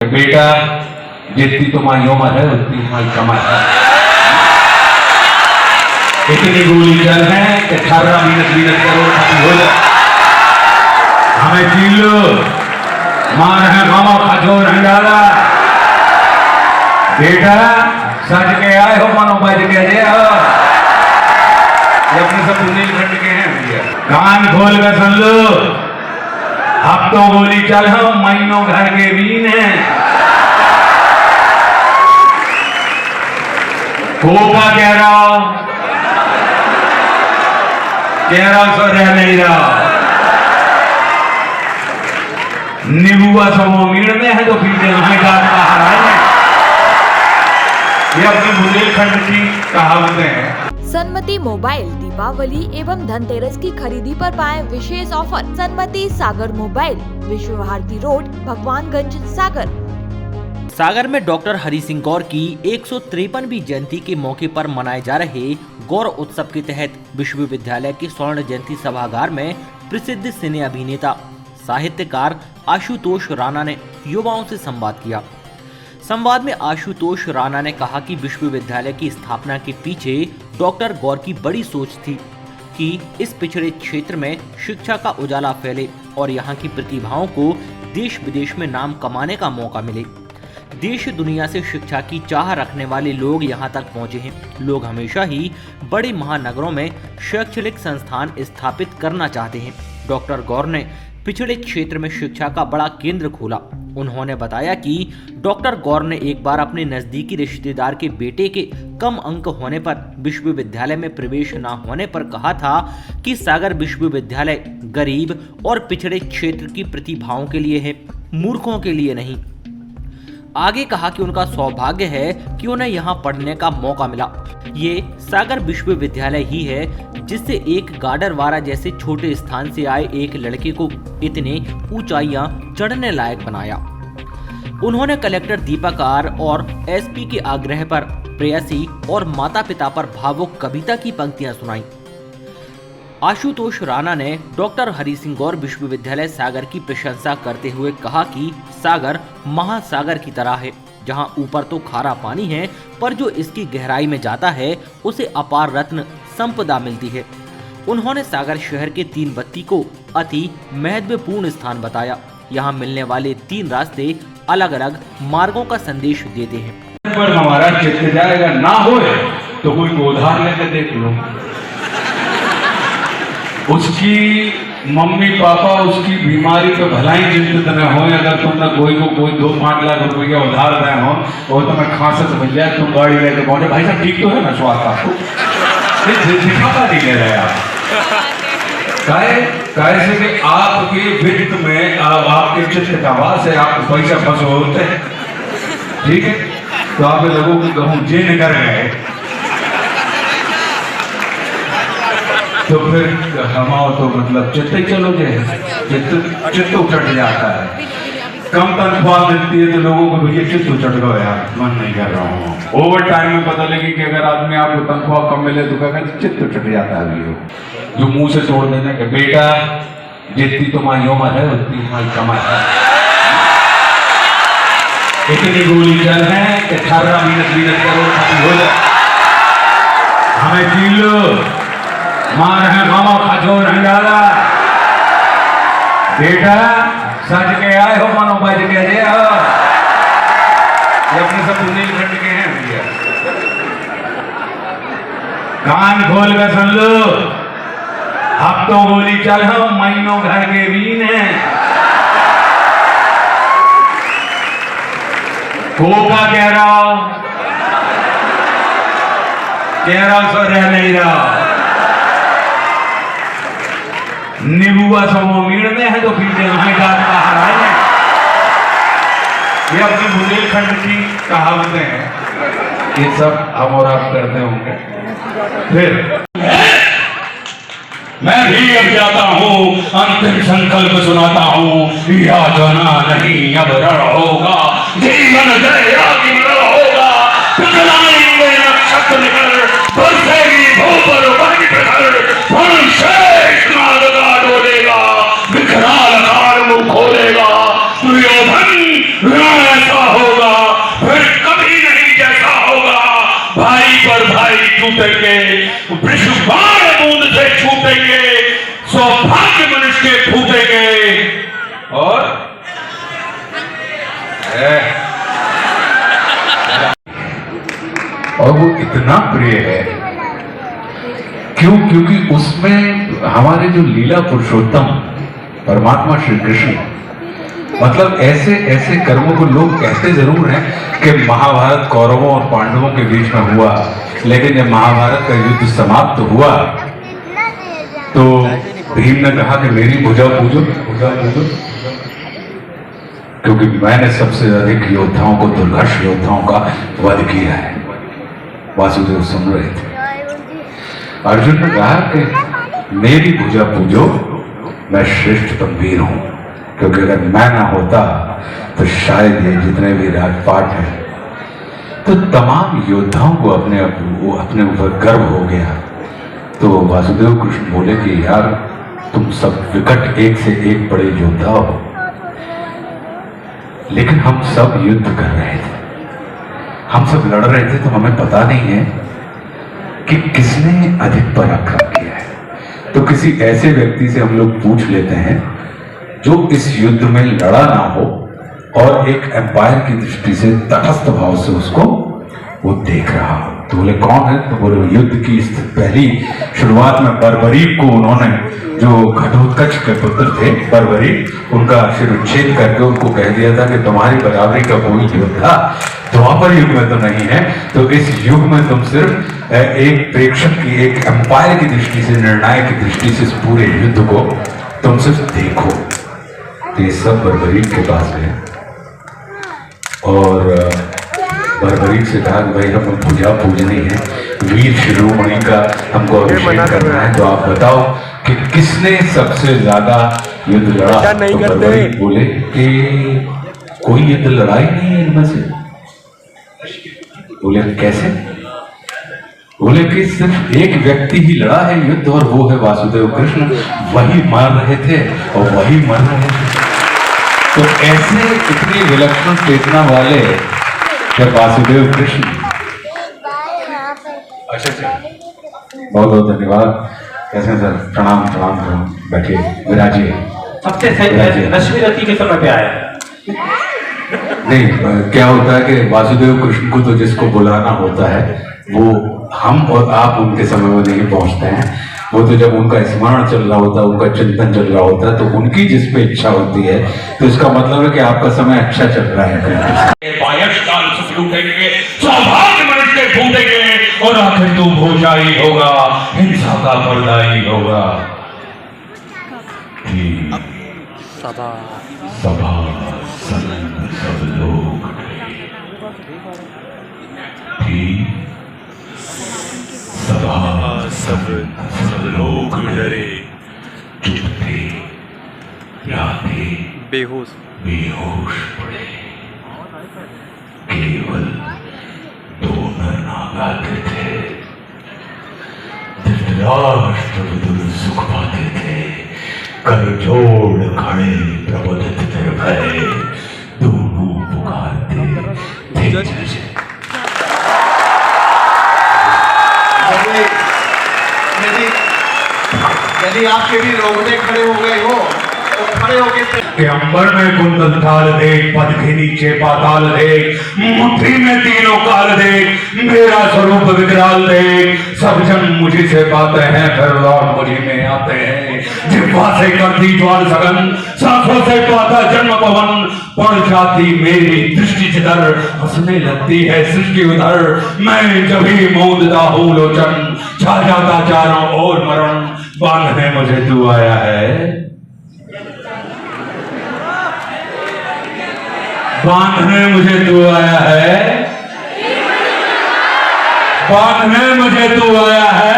बेटा जितनी तुम्हारी उम्र है उतनी तुम्हारी कमाई है। इतनी गोली चल है कि 18 मिनट करोड़ खत्म हो जाए। हमें छीन लो, मार है मामा खजोर हंडाला। बेटा सच के आए हो मनो बज के जे हो। ये अपने सब बुंदेलखंड के हैं भैया, कान खोल कर सुन लो। अब तो गोली चल हो, महीनों घर के बीन है। खोखा कह रहा सो रह नहीं रहा। निबुआ समो मीड़ में है तो पीछे हमें गात बाहर आए। ये अपने बुंदेलखंड की कहावतें हैं। सन्मति मोबाइल दीपावली एवं धनतेरस की खरीदी पर पाएं विशेष ऑफर। सन्मति सागर मोबाइल, विश्व भारती रोड, भगवानगंज, सागर। सागर में डॉक्टर हरि सिंह गौर की 153वीं जयंती के मौके पर मनाए जा रहे गौर उत्सव के तहत विश्वविद्यालय के स्वर्ण जयंती सभागार में प्रसिद्ध सिने अभिनेता साहित्यकार आशुतोष राणा ने युवाओं से संवाद किया। संवाद में आशुतोष राणा ने कहा कि विश्वविद्यालय की स्थापना के पीछे डॉक्टर गौर की बड़ी सोच थी कि इस पिछड़े क्षेत्र में शिक्षा का उजाला फैले और यहाँ की प्रतिभाओं को देश विदेश में नाम कमाने का मौका मिले। देश दुनिया से शिक्षा की चाह रखने वाले लोग यहाँ तक पहुँचे हैं। लोग हमेशा ही बड़े महानगरों में शैक्षणिक संस्थान स्थापित करना चाहते हैं। डॉक्टर गौर ने पिछड़े क्षेत्र में शिक्षा का बड़ा केंद्र खोला। उन्होंने बताया कि डॉक्टर गौर ने एक बार अपने नजदीकी रिश्तेदार के बेटे के कम अंक होने पर विश्वविद्यालय में प्रवेश न होने पर कहा था कि सागर विश्वविद्यालय गरीब और पिछड़े क्षेत्र की प्रतिभाओं के लिए है, मूर्खों के लिए नहीं। आगे कहा कि उनका सौभाग्य है कि उन्हें यहाँ पढ़ने का मौका मिला। ये सागर विश्वविद्यालय ही है जिससे एक गाडरवारा जैसे छोटे स्थान से आए एक लड़के को इतने ऊंचाइयां चढ़ने लायक बनाया। उन्होंने कलेक्टर दीपक आर और एसपी के आग्रह पर प्रेयसी और माता पिता पर भावुक कविता की पंक्तियां सुनाई। आशुतोष राणा ने डॉक्टर हरि सिंह गौर विश्वविद्यालय सागर की प्रशंसा करते हुए कहा कि सागर महासागर की तरह है, जहां ऊपर तो खारा पानी है पर जो इसकी गहराई में जाता है उसे अपार रत्न संपदा मिलती है। उन्होंने सागर शहर के 3 बत्ती को अति महत्वपूर्ण स्थान बताया। यहाँ मिलने वाले 3 रास्ते अलग अलग मार्गों का संदेश देते हैं। पर हमारा चित्त जाएगा ना होए तो कोई को उधार लेकर देख लो। उसकी मम्मी पापा उसकी बीमारी पे भलाई चिंतित न हो। अगर तुमने कोई को कोई 2-5 लाख रुपया उधार दें हो और तुम्हें खांसत मिल जाए, तुम गाड़ी लेकर पहुंचे, भाई साहब ठीक तो है ना स्वास्थ्य आपको? दिखाता नहीं ले रहे आप। कैसे कि आपके वित्त में आपके चित्त का वास है, आप पैसा फंसो होते हैं, ठीक है? तो आप लोगों को कहूँ जिन कर गए तो फिर हमाओ तो मतलब चित्ते चलो जे चित्त उचट जाता है। कम तनख्वाह मिलती है तो लोगों को भैया चित्त उचट गो यार, मन नहीं कर रहा हूँ। ओवर टाइम में पता लगी कि अगर आदमी आपको तनख्वाह कम मिले तो क्या चित्त उचट जाता है। जो मुंह से तोड़ देना कि बेटा जितनी तुम्हारी उम्र है उतनी तुम्हारी कमाई है। इतनी गोली चल है कि 18 मिनट करोड़ खत्म हो जाए। हमें छीन लो, मार है मामा खजोर हंडाला। बेटा सच के आए हो मनो बज के जे हो। ये अपने सब बुंदेलखंड के हैं भैया, कान खोल कर सुन लो। अब तो गोली चल हो, महीनों घर के बीन है। खोखा कह रहा सो रह नहीं रहा। निबुआ समो मीड़ में है तो पीछे हमें गात बाहर आए। ये अपने बुंदेलखंड की कहावतें हैं। ये सब हम और आप करते होंगे। फिर मैं भी अब जाता हूँ, अंतिम संकल्प सुनाता हूँ। या जाना नहीं अब रण होगा, जीवन जय होगा। नक्षत्र निकल बरसेगी भूपर बन प्रखर, शेष नागदा डोलेगा, विकराल कार मुंह खोलेगा। दुर्योधन ऐसा छूटेंगे, वृषभाण बूंद से छूटेंगे, सौभाग्य मनुष्य के फूटेंगे और वो इतना प्रिय है। क्यों? क्योंकि उसमें हमारे जो लीला पुरुषोत्तम परमात्मा श्री कृष्ण, मतलब ऐसे ऐसे कर्मों को लोग कहते जरूर हैं कि महाभारत कौरवों और पांडवों के बीच में हुआ, लेकिन जब महाभारत का युद्ध समाप्त हुआ तो भीम ने कहा कि मेरी भुजा पूजो, भुजा पूजो, क्योंकि मैंने सबसे अधिक योद्धाओं को, दुर्धर्ष योद्धाओं का वध किया है। वासुदेव सुन रहे थे। अर्जुन ने कहा कि मेरी भुजा पूजो, मैं श्रेष्ठतम वीर हूं, क्योंकि अगर मैं ना होता तो शायद ये जितने भी राजपाट हैं, तो तमाम योद्धाओं को अपने ऊपर गर्व हो गया। तो वासुदेव कृष्ण बोले कि यार तुम सब विकट एक से एक बड़े योद्धा हो, लेकिन हम सब युद्ध कर रहे थे, हम सब लड़ रहे थे, तो हमें पता नहीं है कि किसने अधिक पराक्रम किया है। तो किसी ऐसे व्यक्ति से हम लोग पूछ लेते हैं जो इस युद्ध में लड़ा ना हो और एक एम्पायर की दृष्टि से तटस्थ भाव से उसको वो देख रहा हो। तो बोले कौन है? तो बोले युद्ध की पहली शुरुआत में बर्बरीक को उन्होंने, जो घटोत्कच के पुत्र थे बर्बरीक, उनका शिरोच्छेद करके उनको कह दिया था कि तुम्हारी बराबरी का कोई योद्धा द्वापर युग में तो नहीं है, तो इस युग में तुम सिर्फ एक प्रेक्षक की, एक एम्पायर की दृष्टि से, निर्णायक की दृष्टि से इस पूरे युद्ध को तुम सिर्फ देखो। तो ये सब बर्बरीक के पास गए और बर्बरीक से कहा कि भाई हमें भुजा पूजनी है, वीर शिरोमणि का हमको अभिषेक करना है, तो आप बताओ कि किसने सबसे ज्यादा युद्ध लड़ा? तो बर्बरीक बोले कि कोई युद्ध लड़ा ही नहीं है इनमें से। बोले कैसे? बोले कि सिर्फ एक व्यक्ति ही लड़ा है युद्ध और वो है वासुदेव कृष्ण, वही मर रहे थे और वही मर रहे थे। तो ऐसे इतनी विलक्षण चेतना वाले जब वासुदेव कृष्ण, अच्छा बहुत बहुत धन्यवाद। कैसे सर? प्रणाम प्रणाम प्रणाम, बैठिए, विराजिए। सबसे सही रश्मि रति के समय पे आया। नहीं, क्या होता है कि वासुदेव कृष्ण को तो जिसको बुलाना होता है वो हम और आप उनके समय में नहीं पहुंचते हैं। वो तो जब उनका स्मरण चल रहा होता है, उनका चिंतन चल रहा होता है, तो उनकी जिस पे इच्छा होती है, तो इसका मतलब है कि आपका समय अच्छा चल रहा है। सौभाग्य मनुष्य के फूटेंगे और आखिर तू भोजाई होगा, हिंसा का पर्दाई होगा। सभा सब लोग सभा सब लोग डरे, चुप थे, या थे बेहोश पड़े। केवल दो नर आते थे, धृतराष्ट्र विदुर सुख पाते थे, कर जोड़ खड़े प्रबोधित निर्भय, दोनों पुकारते थे। यदि आपके भी रोकने खड़े हो गए हो तो खड़े होके कि अंबर में कुंदन थाल देख, पद के नीचे पाताल देख, मुट्ठी में तीनों काल देख, मेरा स्वरूप विकराल देख। सब जन मुझे से पाते हैं, फिर लौट मुझे में आते हैं। जिह्वा से करती ज्वाल सघन, सांसों से पाता जन्म पवन, पड़ जाती मेरी दृष्टि जिधर, हंसने लगती है सृष्टि उधर। मैं जब ही मूंदता हूँ लोचन, छा जाता चारों ओर मरण। बांधने मुझे तू आया है, बांधने मुझे तू आया है, बांधने मुझे तू आया है।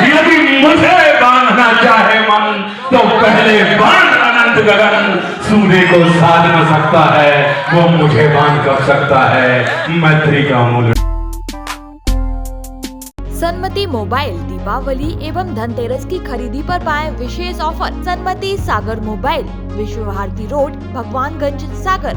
यदि मुझे बांधना चाहे मन, तो पहले बांध अनंत गगन। सूर्य को साध न सकता है, वो मुझे बांध कर सकता है। मैत्री का मूल। सन्मति मोबाइल दीपावली एवं धनतेरस की खरीदी पर पाएं विशेष ऑफर। सन्मति सागर मोबाइल, विश्व भारती रोड, भगवानगंज, सागर।